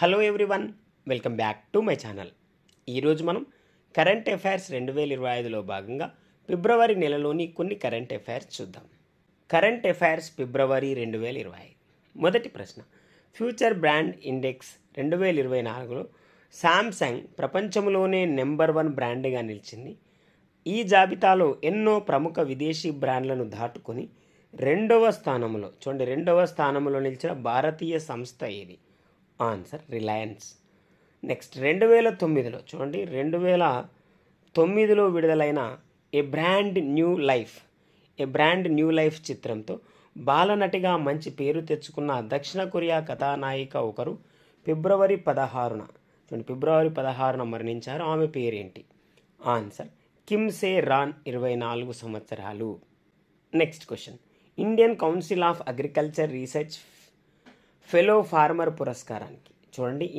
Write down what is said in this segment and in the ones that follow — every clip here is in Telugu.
Hello everyone, welcome back to my channel. ఈరోజు మనం కరెంట్ అఫైర్స్ 2025లో భాగంగా ఫిబ్రవరి నెలలోని కొన్ని కరెంట్ అఫైర్స్ చూద్దాం. కరెంట్ అఫైర్స్ ఫిబ్రవరి 2025. మొదటి ప్రశ్న, ఫ్యూచర్ బ్రాండ్ ఇండెక్స్ 2024లో శాంసంగ్ ప్రపంచంలోనే నెంబర్ 1 బ్రాండ్గా నిలిచింది. ఈ జాబితాలో ఎన్నో ప్రముఖ విదేశీ బ్రాండ్లను దాటుకొని రెండవ స్థానంలో నిలిచిన భారతీయ సంస్థ ఏది? Answer Reliance. నెక్స్ట్ 2009లో విడుదలైన ఏ బ్రాండ్ న్యూ లైఫ్ చిత్రంతో బాలనటిగా మంచి పేరు తెచ్చుకున్న దక్షిణ కొరియా కథానాయిక ఒకరు ఫిబ్రవరి 16న మరణించారు. ఆమె పేరేంటి? ఆన్సర్ కిమ్ సే రాన్, 24 సంవత్సరాలు. Next question, Indian council of agriculture research fellow farmer పురస్కారానికి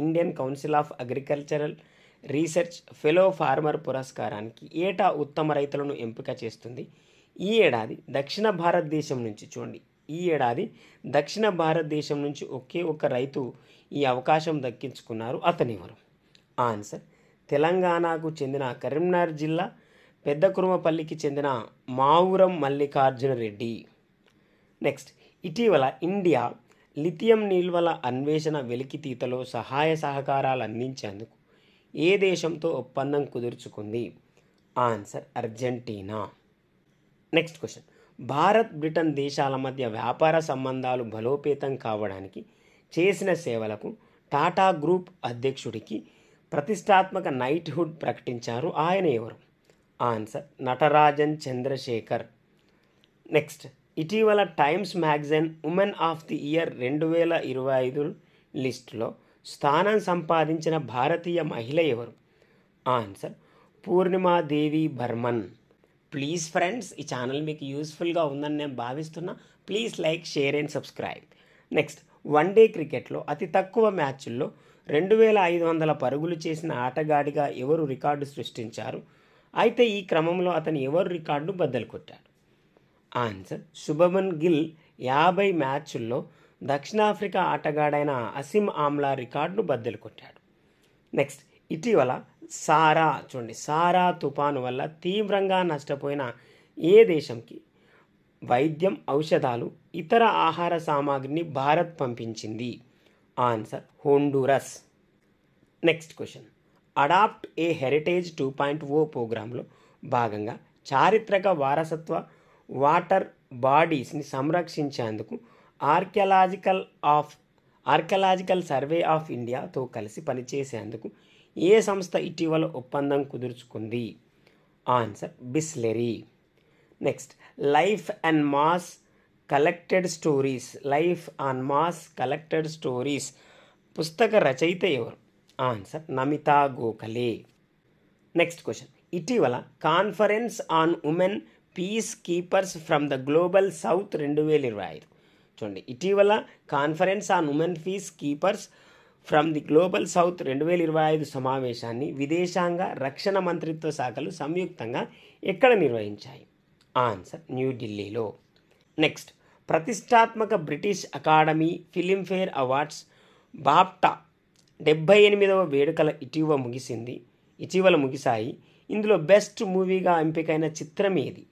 Indian council of agricultural research fellow farmer పురస్కారానికి ఏటా ఉత్తమ రైతులను ఎంపిక చేస్తుంది. ఈ ఏడాది దక్షిణ భారతదేశం నుంచి ఒకే ఒక్క రైతు ఈ అవకాశం దక్కించుకున్నారు. అతనెవరు? ఆన్సర్ తెలంగాణకు చెందిన కరీంనగర్ జిల్లా పెద్దకురుమపల్లికి చెందిన మావురం మల్లికార్జున రెడ్డి. నెక్స్ట్, ఇటీవల ఇండియా లిథియం నిల్వల అన్వేషణ వెలికితీతలో సహాయ సహకారాలు అందించేందుకు ఏ దేశంతో ఒప్పందం కుదుర్చుకుంది? Answer Argentina. Next question, Bharat Britain దేశాల మధ్య వ్యాపార సంబంధాలు బలోపేతం కావడానికి చేసిన సేవలకు టాటా గ్రూప్ అధ్యక్షుడికి ప్రతిష్టాత్మక నైట్హుడ్ ప్రకటించారు. ఆయన ఎవరు? ఆన్సర్ నటరాజన్ చంద్రశేఖర్. నెక్స్ట్, ఇటీవల Times magazine women of the year 2025 లిస్టులో స్థానం సంపాదించిన భారతీయ మహిళ ఎవరు? Answer Purnima Devi Barman. Please friends, ఈ ఛానల్ మీకు యూస్ఫుల్గా ఉందని నేను భావిస్తున్నా. Please like, share and subscribe. Next, one day క్రికెట్లో అతి తక్కువ మ్యాచ్ల్లో 2500 పరుగులు చేసిన ఆటగాడిగా ఎవరు రికార్డు సృష్టించారు? అయితే ఈ క్రమంలో అతను ఎవరు రికార్డు బద్దలు కొట్టాడు? ఆన్సర్ శుభమన్ గిల్ 50 మ్యాచ్ల్లో దక్షిణాఫ్రికా ఆటగాడైన అసిమ్ ఆమ్లా రికార్డును బద్దలు కొట్టాడు. నెక్స్ట్, ఇటీవల సారా తుఫాను వల్ల తీవ్రంగా నష్టపోయిన ఏ దేశంకి వైద్యం, ఔషధాలు, ఇతర ఆహార సామాగ్రిని భారత్ పంపించింది? Answer Honduras. Next question, adopt a heritage 2.0 ప్రోగ్రాంలో భాగంగా చారిత్రక వారసత్వ వాటర్ బాడీస్ని సంరక్షించేందుకు ఆర్కియాలజికల్ సర్వే ఆఫ్ ఇండియాతో కలిసి పనిచేసేందుకు ఏ సంస్థ ఇటీవల ఒప్పందం కుదుర్చుకుంది? Answer Bisleri. Next, life on Mars collected stories పుస్తక రచయిత ఎవరు? Answer Namita Gokhale. Next question, ఇటీవల conference on women peace keepers from the global south 2025 ఇటీవల conference on women peace keepers from the global south 2025 సమావేశాన్ని విదేశాంగ, రక్షణ మంత్రిత్వ శాఖలు సంయుక్తంగా ఎక్కడ నిర్వహించాయి? ఆన్సర్ న్యూఢిల్లీలో. నెక్స్ట్, ప్రతిష్టాత్మక British academy filmfare awards BAFTA 78వ వేడుకల ఇటీవల ముగిశాయి. ఇందులో బెస్ట్ మూవీగా ఎంపికైన చిత్రం ఏది?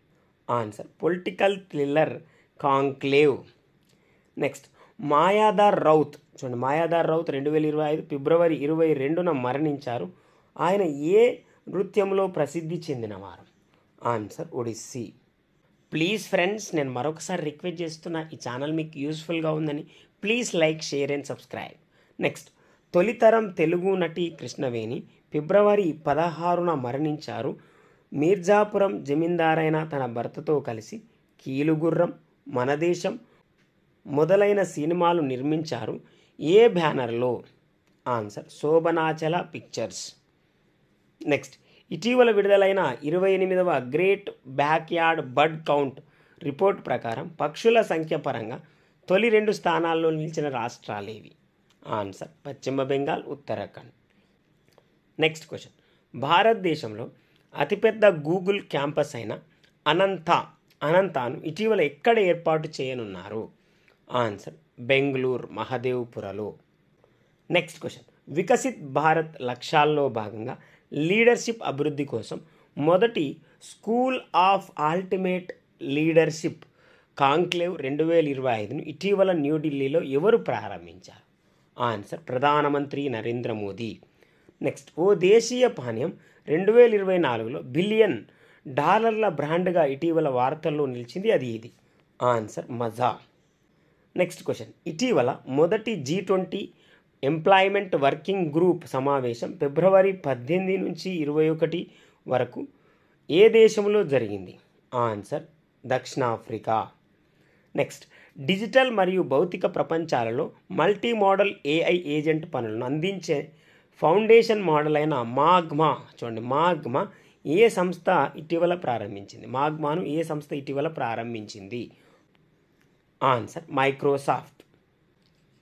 Answer political thriller conclave. Next, Mayadhar Raut 2025 February 22న మరణించారు. ఆయన ఏ నృత్యంలో ప్రసిద్ధి చెందినవారు? ఆన్సర్ ఒడిస్సీ. ప్లీజ్ ఫ్రెండ్స్, నేను మరొకసారి రిక్వెస్ట్ చేస్తున్నా, ఈ ఛానల్ మీకు యూస్ఫుల్గా ఉందని please like, share and subscribe. Next, తొలితరం తెలుగు నటి కృష్ణవేణి ఫిబ్రవరి 16న మరణించారు. మీర్జాపురం జమీందారైన తన భర్తతో కలిసి కీలుగుర్రం, మనదేశం మొదలైన సినిమాలు నిర్మించారు. ఏ బ్యానర్లో? Answer Sobhanachala pictures. నెక్స్ట్, ఇటీవల విడుదలైన 28వ great backyard bird count report ప్రకారం పక్షుల సంఖ్య పరంగా తొలి 2 స్థానాల్లో నిలిచిన రాష్ట్రాలేవి? ఆన్సర్ పశ్చిమ బెంగాల్, ఉత్తరాఖండ్. నెక్స్ట్ క్వశ్చన్, భారతదేశంలో అతిపెద్ద గూగుల్ క్యాంపస్ అయిన అనంతాను ఇటీవల ఎక్కడ ఏర్పాటు చేయనున్నారు? ఆన్సర్ బెంగళూరు మహదేవ్పురలో. నెక్స్ట్ క్వశ్చన్, వికసిత్ భారత్ లక్ష్యాల్లో భాగంగా లీడర్షిప్ అభివృద్ధి కోసం మొదటి school of ultimate leadership conclave 2025ను ఇటీవల న్యూఢిల్లీలో ఎవరు ప్రారంభించారు? ఆన్సర్ ప్రధానమంత్రి నరేంద్ర మోదీ. నెక్స్ట్, ఓ దేశీయ పానీయం 2024లో $1 బిలియన్ బ్రాండ్గా ఇటీవల వార్తల్లో నిలిచింది. అది ఇది. ఆన్సర్ మజా. నెక్స్ట్ క్వశ్చన్, ఇటీవల మొదటి G20 ఎంప్లాయ్మెంట్ వర్కింగ్ గ్రూప్ సమావేశం ఫిబ్రవరి 18 నుంచి 21 వరకు ఏ దేశంలో జరిగింది? ఆన్సర్ దక్షిణాఫ్రికా. నెక్స్ట్, డిజిటల్ మరియు భౌతిక ప్రపంచాలలో మల్టీ మోడల్ AI ఏజెంట్ పనులను అందించే ఫౌండేషన్ మోడల్ అయిన మాగ్మా, చూడండి మాగ్మా ఏ సంస్థ ఇటీవల ప్రారంభించింది? మాగ్మాను ఏ సంస్థ ఇటీవల ప్రారంభించింది? Answer Microsoft.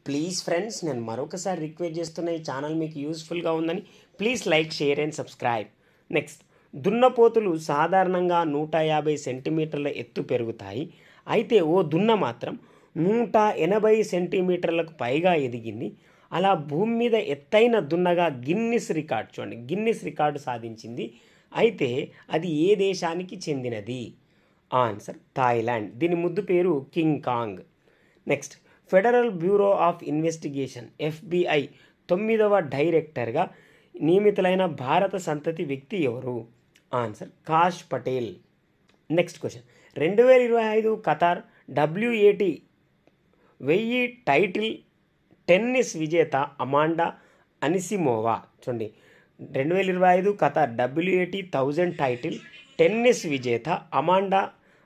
ప్లీజ్ ఫ్రెండ్స్, నేను మరొకసారి రిక్వెస్ట్ చేస్తున్న ఈ ఛానల్ మీకు యూస్ఫుల్గా ఉందని please like, share and subscribe. Next, దున్నపోతులు సాధారణంగా 150 సెంటీమీటర్ల ఎత్తు పెరుగుతాయి. అయితే ఓ దున్న మాత్రం 180 సెంటీమీటర్లకు పైగా ఎదిగింది. అలా భూమి మీద ఎత్తైన దున్నగా గిన్నిస్ రికార్డ్, చూడండి గిన్నిస్ రికార్డు సాధించింది. అయితే అది ఏ దేశానికి చెందినది? Answer Thailand. దీని ముద్దు పేరు King Kong. Next, federal bureau of investigation FBI 9వ డైరెక్టర్గా నియమితులైన భారత సంతతి వ్యక్తి ఎవరు? Answer Kash Patel. Next question, 2025 Qatar WAT 1000 title tennis విజేత అమాండా అనిసిమోవా, చూడండి 2025 ఖతార్ WAT 1000 టైటిల్ టెన్నిస్ విజేత అమాండా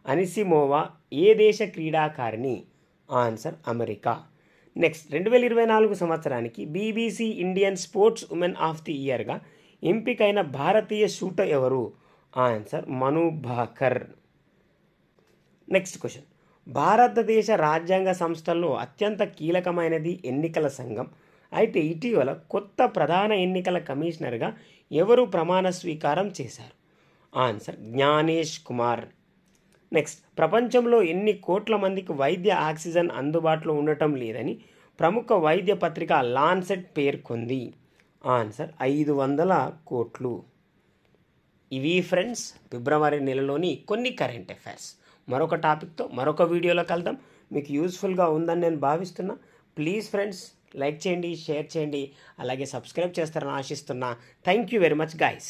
అనిసిమోవా ఏ దేశ క్రీడాకారిణి? Answer America. నెక్స్ట్, 2024 సంవత్సరానికి BBC Indian sports women of the ఇయర్గా ఎంపికైన భారతీయ షూటర్ ఎవరు? Answer Manu Bhaker. Next question, భారతదేశ రాజ్యాంగ సంస్థల్లో అత్యంత కీలకమైనది ఎన్నికల సంఘం. అయితే ఇటీవల కొత్త ప్రధాన ఎన్నికల కమిషనర్గా ఎవరు ప్రమాణ స్వీకారం చేశారు? ఆన్సర్ జ్ఞానేష్ కుమార్. నెక్స్ట్, ప్రపంచంలో ఎన్ని కోట్ల మందికి వైద్య ఆక్సిజన్ అందుబాటులో ఉండటం లేదని ప్రముఖ వైద్య పత్రిక లాన్సెట్ పేర్కొంది? ఆన్సర్ 500 కోట్లు. ఇవి ఫ్రెండ్స్ ఫిబ్రవరి నెలలోని కొన్ని కరెంట్ అఫైర్స్. మరొక టాపిక్తో మరొక వీడియోలో కలుద్దాం. మీకు యూస్ఫుల్గా ఉందని నేను భావిస్తున్నా. ప్లీజ్ ఫ్రెండ్స్ లైక్ చేయండి, షేర్ చేయండి, అలాగే సబ్స్క్రైబ్ చేస్తారని ఆశిస్తున్నా. Thank you very much guys.